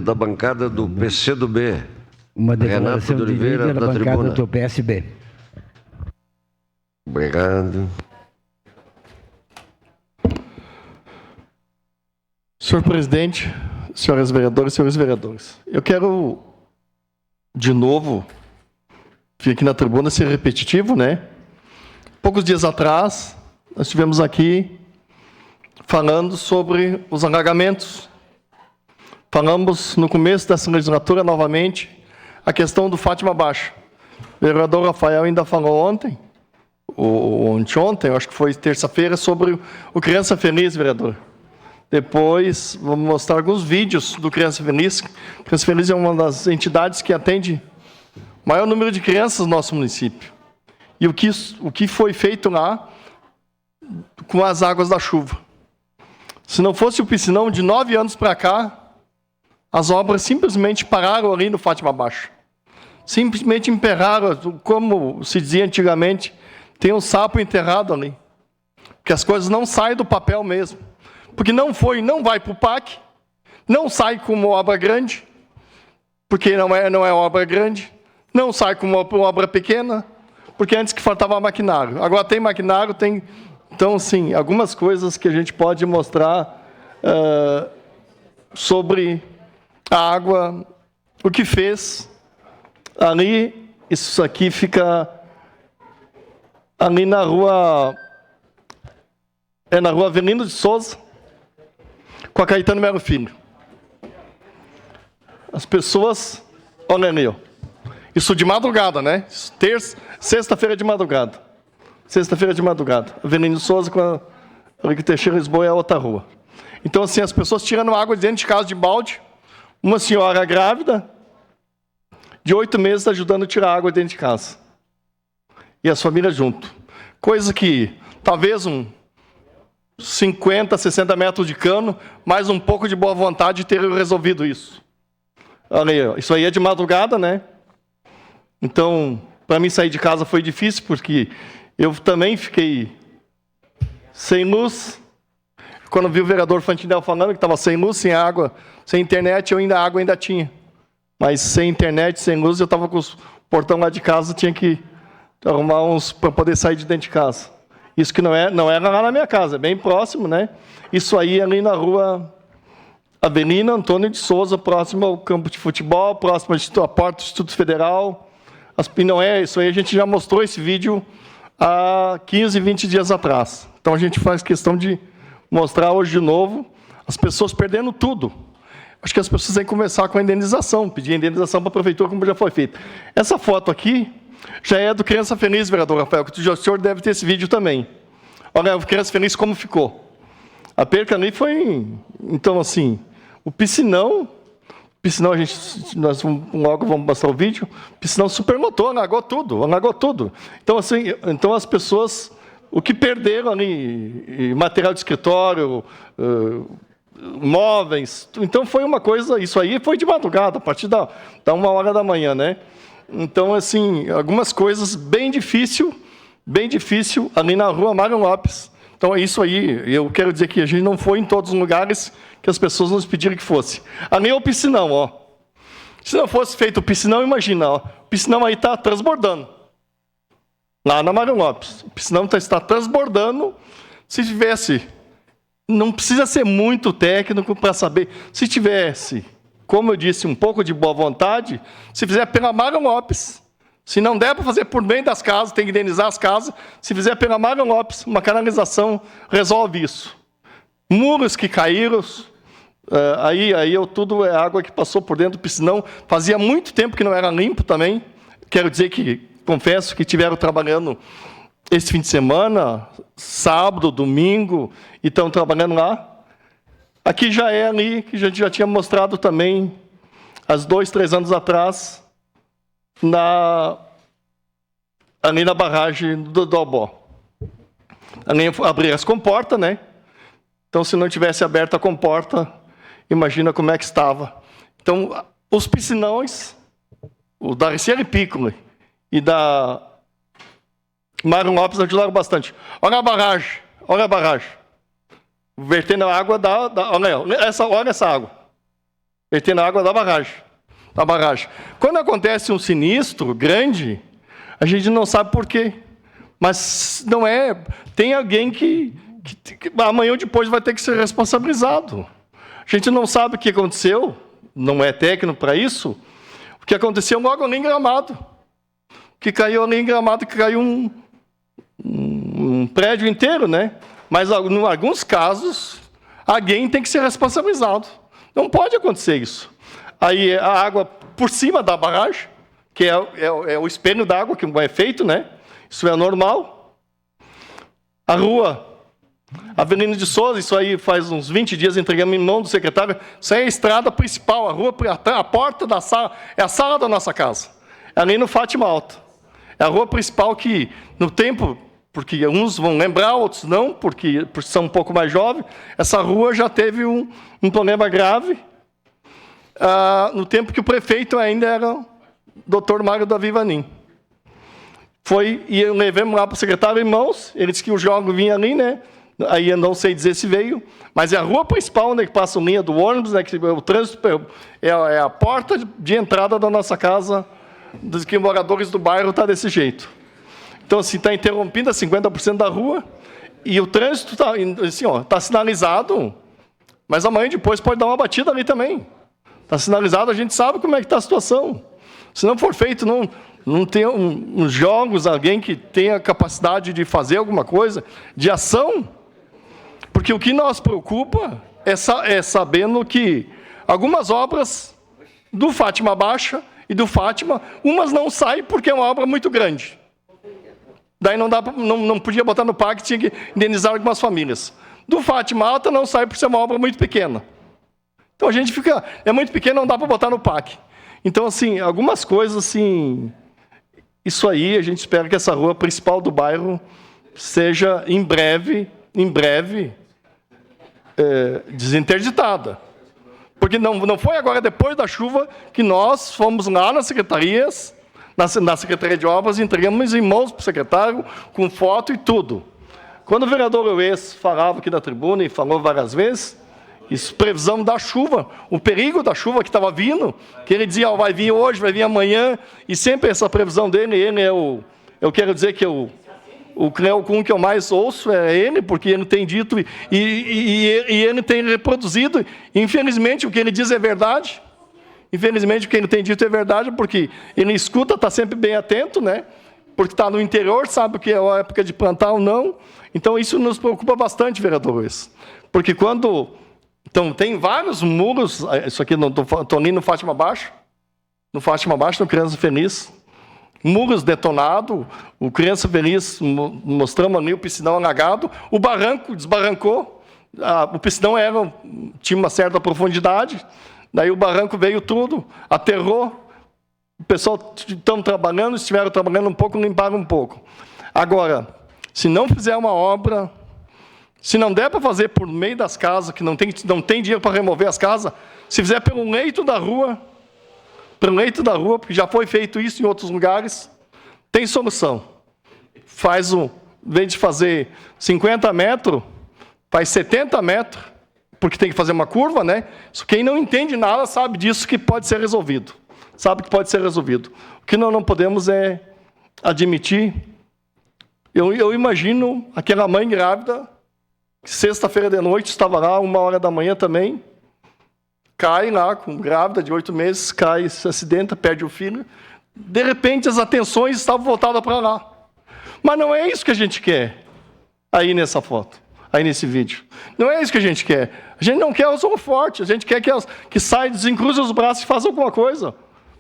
da bancada do PCdoB. Uma declaração Renato de Oliveira, da da bancada tribuna. do PSB. Obrigado. Senhor presidente, senhoras vereadoras e senhores vereadores, eu quero, de novo, vir aqui na tribuna ser repetitivo, né? Poucos dias atrás, nós estivemos aqui falando sobre os alagamentos. Falamos no começo dessa legislatura, novamente, a questão do Fátima Baixa. O vereador Rafael ainda falou ontem, ou anteontem, eu acho que foi terça-feira, sobre o Criança Feliz, vereador. Depois, vamos mostrar alguns vídeos do Criança Feliz. Criança Feliz é uma das entidades que atende o maior número de crianças no nosso município. E o que foi feito lá com as águas da chuva. Se não fosse o piscinão, de 9 anos para cá, as obras simplesmente pararam ali no Fátima Baixa. Simplesmente emperraram, como se dizia antigamente, tem um sapo enterrado ali. Porque as coisas não saem do papel mesmo. Porque não vai para o PAC, não sai como obra grande, porque não é obra grande, não sai como obra pequena, porque antes que faltava maquinário. Agora tem maquinário, tem... Então, sim, algumas coisas que a gente pode mostrar sobre a água, o que fez ali, isso aqui fica ali na rua Avelino de Souza, com a Caetano Melo Filho. As pessoas, olha ali, ó. Isso de madrugada, né? Sexta-feira de madrugada. Sexta-feira de madrugada. Avelino de Souza com a Henrique Teixeira Lisboa é a outra rua. Então, assim, as pessoas tirando água de dentro de casa de balde. Uma senhora grávida, de 8 meses, ajudando a tirar água dentro de casa. E as famílias junto. Coisa que, talvez 50, 60 metros de cano, mais um pouco de boa vontade ter resolvido isso. Olha aí, isso aí é de madrugada, né? Então, para mim sair de casa foi difícil, porque eu também fiquei sem luz. Quando vi o vereador Fantinel falando que estava sem luz, sem água, sem internet, a água ainda tinha. Mas sem internet, sem luz, eu estava com o portão lá de casa, tinha que arrumar uns para poder sair de dentro de casa. Isso que não era lá na minha casa, é bem próximo, né? Isso aí ali na rua Avelina Antônio de Souza, próximo ao campo de futebol, próximo à porta do Instituto Federal. Não é isso aí, a gente já mostrou esse vídeo há 15, 20 dias atrás. Então a gente faz questão de mostrar hoje de novo as pessoas perdendo tudo. Acho que as pessoas têm que começar com a indenização, pedir a indenização para a prefeitura, como já foi feito. Essa foto aqui já é do Criança Feliz, vereador Rafael, que o senhor deve ter esse vídeo também. Olha, o Criança Feliz como ficou. A perca ali foi... Então, assim, o piscinão, nós logo vamos mostrar o vídeo, o piscinão superlotou, alagou tudo. Então, assim, as pessoas, o que perderam ali, material de escritório, móveis, então foi uma coisa, isso aí foi de madrugada, a partir da 1h da manhã, né? Então, assim, algumas coisas bem difícil ali na rua Mário Lopes. Então, é isso aí. Eu quero dizer que a gente não foi em todos os lugares que as pessoas nos pediram que fosse. Ali é o piscinão, ó. Se não fosse feito o piscinão, imagina, ó. O piscinão aí está transbordando. Lá na Mário Lopes. O piscinão está transbordando. Se tivesse... Não precisa ser muito técnico para saber. Se tivesse... Como eu disse, um pouco de boa vontade, se fizer pela Mário Lopes, se não der para fazer por bem das casas, tem que indenizar as casas, se fizer pela Mário Lopes, uma canalização resolve isso. Muros que caíram, tudo é água que passou por dentro do piscinão, fazia muito tempo que não era limpo também, quero dizer que, confesso que estiveram trabalhando esse fim de semana, sábado, domingo, e estão trabalhando lá. Aqui já é ali, que a gente já tinha mostrado também, há 2, 3 anos atrás, ali na barragem do Dobó. Ali abrir as comportas, né? Então, se não tivesse aberto a comporta, imagina como é que estava. Então, os piscinões, o da Arciere Piccoli e da Mário Lopes ajudaram bastante. Olha a barragem. Vertendo a água olha essa água. Ele tem na água da barragem. Quando acontece um sinistro grande, a gente não sabe por quê. Mas não é... Tem alguém que amanhã ou depois vai ter que ser responsabilizado. A gente não sabe o que aconteceu, não é técnico para isso, o que aconteceu logo ali em Gramado. Que caiu ali em Gramado, que caiu um prédio inteiro, né? Mas, em alguns casos, alguém tem que ser responsabilizado. Não pode acontecer isso. Aí a água por cima da barragem, que é o espelho d'água que é feito, né? Isso é normal. A rua Avenida de Souza, isso aí faz uns 20 dias entregamos em mão do secretário. Isso aí é a estrada principal, a rua, a porta da sala, é a sala da nossa casa. É ali no Fátima Alta. É a rua principal que, no tempo, porque uns vão lembrar, outros não, porque são um pouco mais jovens, essa rua já teve um problema grave, no tempo que o prefeito ainda era o Dr. Mário Davi Vanin. E levamos lá para o secretário em mãos, ele disse que o jogo vinha ali, né? Aí eu não sei dizer se veio, mas é a rua principal onde passa a linha do ônibus, né, que o trânsito é a porta de entrada da nossa casa, dos que moradores do bairro está desse jeito. Então, assim, está interrompida 50% da rua, e o trânsito está assim, tá sinalizado, mas amanhã depois pode dar uma batida ali também. Está sinalizado, a gente sabe como é que está a situação. Se não for feito, não tem uns jogos, alguém que tenha capacidade de fazer alguma coisa, de ação, porque o que nos preocupa é sabendo que algumas obras do Fátima Baixa e do Fátima, umas não saem porque é uma obra muito grande. Daí não podia botar no PAC, tinha que indenizar algumas famílias. Do Fátima Alta não sai por ser uma obra muito pequena. Então a gente fica... É muito pequeno, não dá para botar no PAC. Então, assim, algumas coisas, assim... Isso aí, a gente espera que essa rua principal do bairro seja, em breve, desinterditada. Porque não foi agora, depois da chuva, que nós fomos lá nas secretarias, na Secretaria de Obras, e entregamos em mãos para o secretário, com foto e tudo. Quando o vereador Euês falava aqui na tribuna, e falou várias vezes, isso, previsão da chuva, o perigo da chuva que estava vindo, que ele dizia, vai vir hoje, vai vir amanhã, e sempre essa previsão dele, ele é eu quero dizer que o Cleo Kuhn que eu mais ouço é ele, porque ele tem dito e ele tem reproduzido. Infelizmente, o que ele diz é verdade. Infelizmente, o que ele tem dito é verdade, porque ele escuta, está sempre bem atento, né? Porque está no interior, sabe que é a época de plantar ou não. Então, isso nos preocupa bastante, vereadores. Porque quando... Então, tem vários muros, isso aqui, estou ali no Fátima Baixo, no Criança Feliz, muros detonados, o Criança Feliz, mostramos ali o piscinão alagado, o barranco desbarrancou, o piscinão tinha uma certa profundidade, daí o barranco veio tudo, aterrou, o pessoal estiveram trabalhando um pouco, limparam um pouco. Agora, se não fizer uma obra, se não der para fazer por meio das casas, que não tem dinheiro para remover as casas, se fizer pelo leito da rua, porque já foi feito isso em outros lugares, tem solução. Em vez de fazer 50 metros, faz 70 metros, porque tem que fazer uma curva, né? Quem não entende nada sabe disso, que pode ser resolvido. O que nós não podemos é admitir. Eu imagino aquela mãe grávida, que sexta-feira de noite estava lá, 1h da manhã também, cai lá, grávida de 8 meses, cai, se acidenta, perde o filho. De repente, as atenções estavam voltadas para lá. Mas não é isso que a gente quer, aí nessa foto, aí nesse vídeo. Não é isso que a gente quer. A gente não quer os homens fortes, a gente quer que saia, desencruze os braços e faça alguma coisa.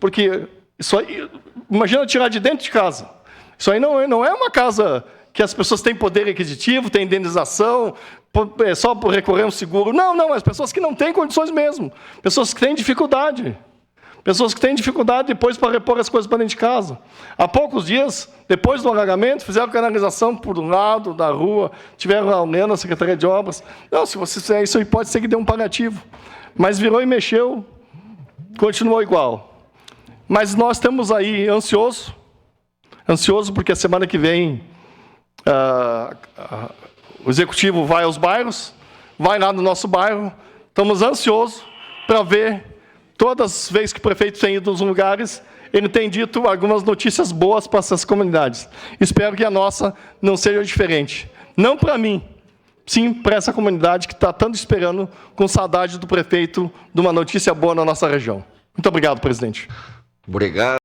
Porque isso aí, imagina tirar de dentro de casa. Isso aí não é uma casa que as pessoas têm poder aquisitivo, têm indenização, só por recorrer a um seguro. Não, as pessoas que não têm condições mesmo. Pessoas que têm dificuldade. Pessoas que têm dificuldade depois para repor as coisas para dentro de casa. Há poucos dias, depois do alagamento, fizeram canalização por um lado da rua, tiveram reunião na Secretaria de Obras. Não, se você fizer isso aí, pode ser que dê um paliativo. Mas virou e mexeu, continuou igual. Mas nós estamos aí ansioso porque a semana que vem o executivo vai aos bairros, vai lá no nosso bairro, estamos ansiosos para ver todas as vezes que o prefeito tem ido nos lugares, ele tem dito algumas notícias boas para essas comunidades. Espero que a nossa não seja diferente. Não para mim, sim para essa comunidade que está tanto esperando, com saudade do prefeito, de uma notícia boa na nossa região. Muito obrigado, presidente. Obrigado.